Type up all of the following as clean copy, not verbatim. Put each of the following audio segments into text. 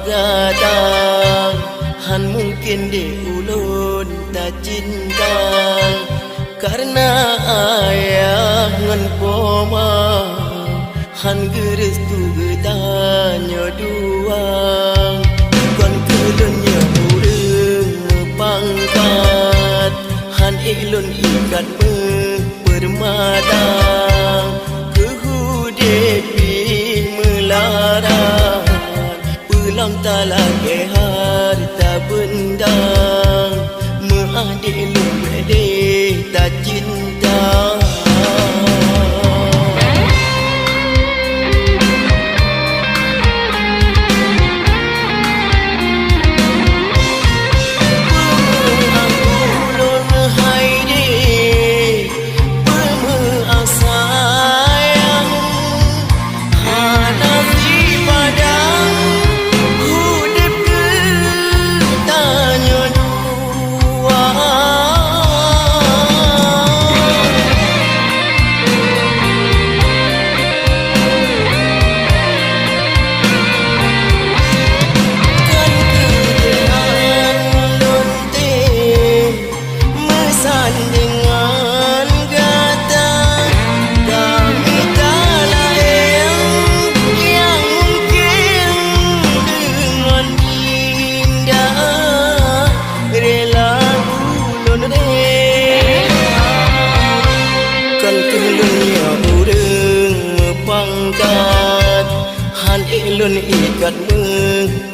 datang, han mungkin di ulun tak cinta, karena ayah ngan poma, han gerestu getanya duang, kon kelunnya urang pangkat, han ilun ikat permata, kehudepi melarang, pulang tak lagi harta benda, mengadik lun bede tak cinta. Ilun ikat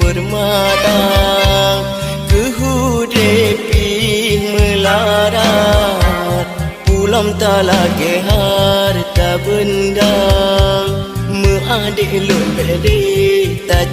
permata, kehudepi melarat, pulang tak lagi harta benda, mengadik ilun bede tak